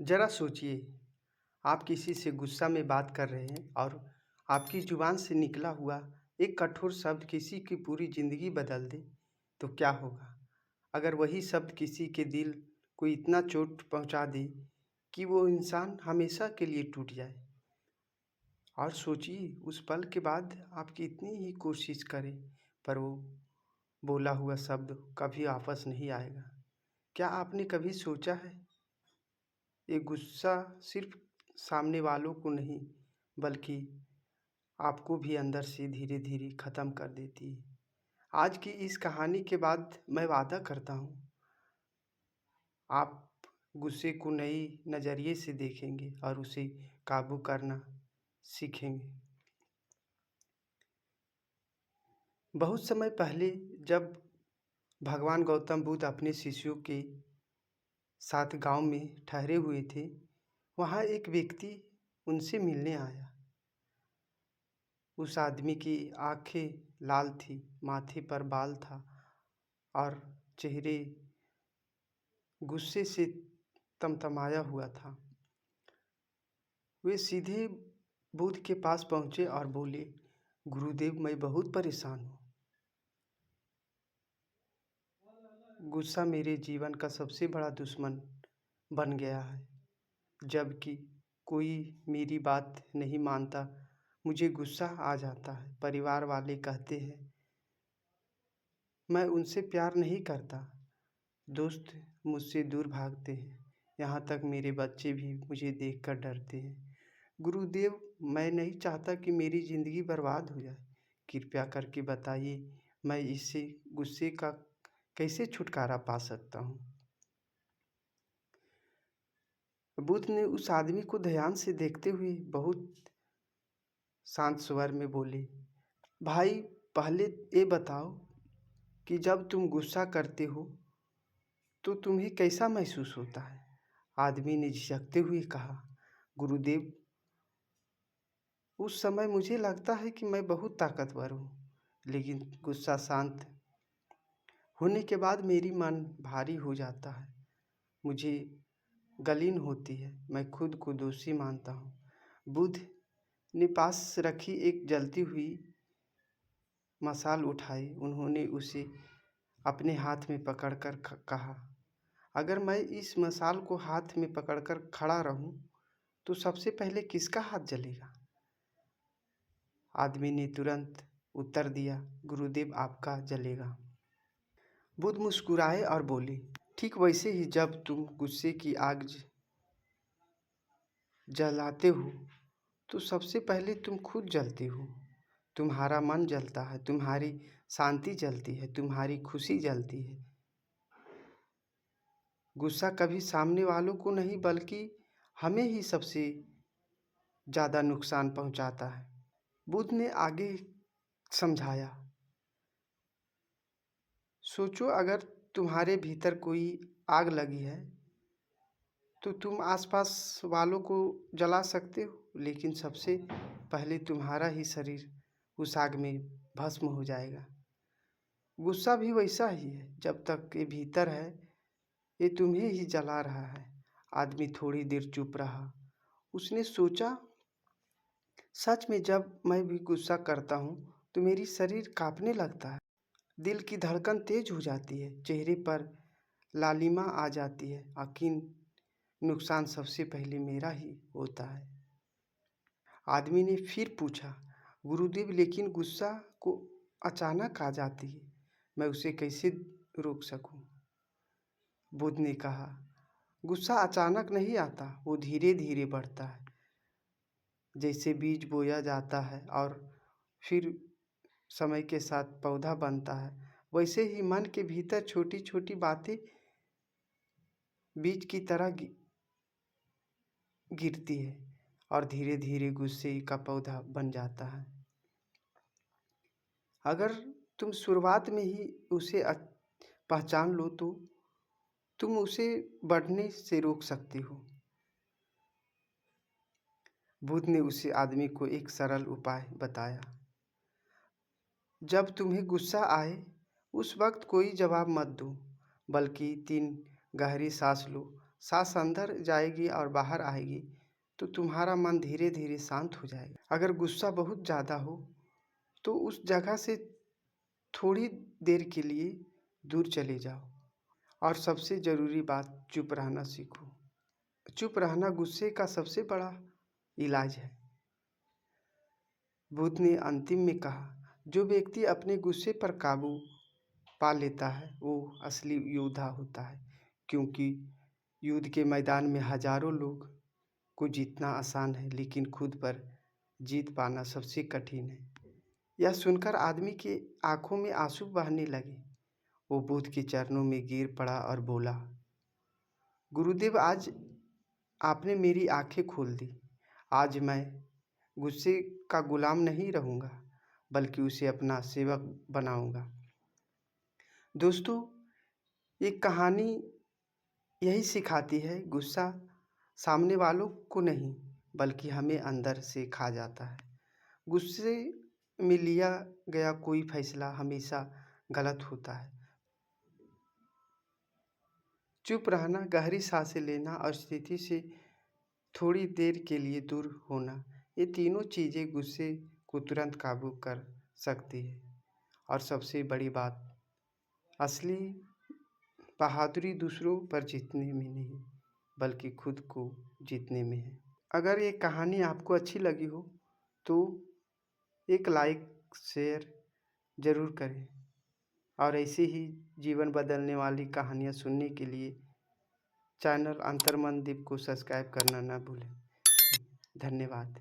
ज़रा सोचिए, आप किसी से गुस्सा में बात कर रहे हैं और आपकी ज़ुबान से निकला हुआ एक कठोर शब्द किसी की पूरी ज़िंदगी बदल दे, तो क्या होगा? अगर वही शब्द किसी के दिल को इतना चोट पहुँचा दे कि वो इंसान हमेशा के लिए टूट जाए। और सोचिए, उस पल के बाद आप कितनी ही कोशिश करें, पर वो बोला हुआ शब्द कभी वापस नहीं आएगा। क्या आपने कभी सोचा है, ये गुस्सा सिर्फ़ सामने वालों को नहीं, बल्कि आपको भी अंदर से धीरे-धीरे ख़त्म कर देती है। आज की इस कहानी के बाद मैं वादा करता हूँ, आप गुस्से को नई नज़रिए से देखेंगे और उसे काबू करना सीखेंगे। बहुत समय पहले जब भगवान गौतम बुद्ध अपने शिष्यों के साथ गाँव में ठहरे हुए थे, वहाँ एक व्यक्ति उनसे मिलने आया। उस आदमी की आँखें लाल थी, माथे पर बाल था और चेहरे गुस्से से तमतमाया हुआ था। वे सीधे बुद्ध के पास पहुँचे और बोले, गुरुदेव, मैं बहुत परेशान हूँ। गुस्सा मेरे जीवन का सबसे बड़ा दुश्मन बन गया है। जबकि कोई मेरी बात नहीं मानता, मुझे गुस्सा आ जाता है। परिवार वाले कहते हैं मैं उनसे प्यार नहीं करता, दोस्त मुझसे दूर भागते हैं, यहाँ तक मेरे बच्चे भी मुझे देखकर डरते हैं। गुरुदेव, मैं नहीं चाहता कि मेरी ज़िंदगी बर्बाद हो जाए। कृपया करके बताइए, मैं इससे गुस्से का कैसे छुटकारा पा सकता हूँ? बुद्ध ने उस आदमी को ध्यान से देखते हुए बहुत शांत स्वर में बोले, भाई, पहले ये बताओ कि जब तुम गुस्सा करते हो तो तुम्हें कैसा महसूस होता है? आदमी ने झिझकते हुए कहा, गुरुदेव, उस समय मुझे लगता है कि मैं बहुत ताकतवर हूँ, लेकिन गुस्सा शांत होने के बाद मेरी मन भारी हो जाता है। मुझे गलीन होती है, मैं खुद को दोषी मानता हूँ। बुद्ध ने पास रखी एक जलती हुई मशाल उठाई। उन्होंने उसे अपने हाथ में पकड़कर कहा, अगर मैं इस मशाल को हाथ में पकड़कर खड़ा रहूं, तो सबसे पहले किसका हाथ जलेगा? आदमी ने तुरंत उत्तर दिया, गुरुदेव, आपका जलेगा। बुद्ध मुस्कुराए और बोले, ठीक वैसे ही जब तुम गुस्से की आग जलाते हो, तो सबसे पहले तुम खुद जलते हो। तुम्हारा मन जलता है, तुम्हारी शांति जलती है, तुम्हारी खुशी जलती है। गुस्सा कभी सामने वालों को नहीं, बल्कि हमें ही सबसे ज़्यादा नुकसान पहुंचाता है। बुद्ध ने आगे समझाया, सोचो, अगर तुम्हारे भीतर कोई आग लगी है तो तुम आसपास वालों को जला सकते हो, लेकिन सबसे पहले तुम्हारा ही शरीर उस आग में भस्म हो जाएगा। गुस्सा भी वैसा ही है, जब तक ये भीतर है, ये तुम्हें ही जला रहा है। आदमी थोड़ी देर चुप रहा। उसने सोचा, सच में जब मैं भी गुस्सा करता हूँ तो मेरी शरीर कांपने लगता है, दिल की धड़कन तेज हो जाती है, चेहरे पर लालिमा आ जाती है, यकीन नुकसान सबसे पहले मेरा ही होता है। आदमी ने फिर पूछा, गुरुदेव, लेकिन गुस्सा को अचानक आ जाती है, मैं उसे कैसे रोक सकूं? बुद्ध ने कहा, गुस्सा अचानक नहीं आता, वो धीरे धीरे बढ़ता है। जैसे बीज बोया जाता है और फिर समय के साथ पौधा बनता है, वैसे ही मन के भीतर छोटी छोटी बातें बीज की तरह गिरती है और धीरे धीरे गुस्से का पौधा बन जाता है। अगर तुम शुरुआत में ही उसे पहचान लो तो तुम उसे बढ़ने से रोक सकते हो। बुद्ध ने उसे आदमी को एक सरल उपाय बताया, जब तुम्हें गुस्सा आए उस वक्त कोई जवाब मत दो, बल्कि 3 गहरी सांस लो। सांस अंदर जाएगी और बाहर आएगी तो तुम्हारा मन धीरे धीरे शांत हो जाएगा। अगर गुस्सा बहुत ज़्यादा हो तो उस जगह से थोड़ी देर के लिए दूर चले जाओ। और सबसे ज़रूरी बात, चुप रहना सीखो। चुप रहना गुस्से का सबसे बड़ा इलाज है। बुद्ध ने अंतिम में कहा, जो व्यक्ति अपने गुस्से पर काबू पा लेता है वो असली योद्धा होता है, क्योंकि युद्ध के मैदान में हजारों लोग को जीतना आसान है लेकिन खुद पर जीत पाना सबसे कठिन है। यह सुनकर आदमी के आंखों में आंसू बहने लगे। वो बुद्ध के चरणों में गिर पड़ा और बोला, गुरुदेव, आज आपने मेरी आंखें खोल दी। आज मैं गुस्से का गुलाम नहीं रहूँगा बल्कि उसे अपना सेवक बनाऊँगा। दोस्तों, ये कहानी यही सिखाती है, गुस्सा सामने वालों को नहीं बल्कि हमें अंदर से खा जाता है। गुस्से में लिया गया कोई फैसला हमेशा गलत होता है। चुप रहना, गहरी सांसें लेना और स्थिति से थोड़ी देर के लिए दूर होना, ये तीनों चीज़ें गुस्से को तुरंत काबू कर सकती है। और सबसे बड़ी बात, असली बहादुरी दूसरों पर जीतने में नहीं बल्कि खुद को जीतने में है। अगर ये कहानी आपको अच्छी लगी हो तो एक लाइक शेयर ज़रूर करें और ऐसे ही जीवन बदलने वाली कहानियाँ सुनने के लिए चैनल अंतर्मन दीप को सब्सक्राइब करना ना भूलें। धन्यवाद।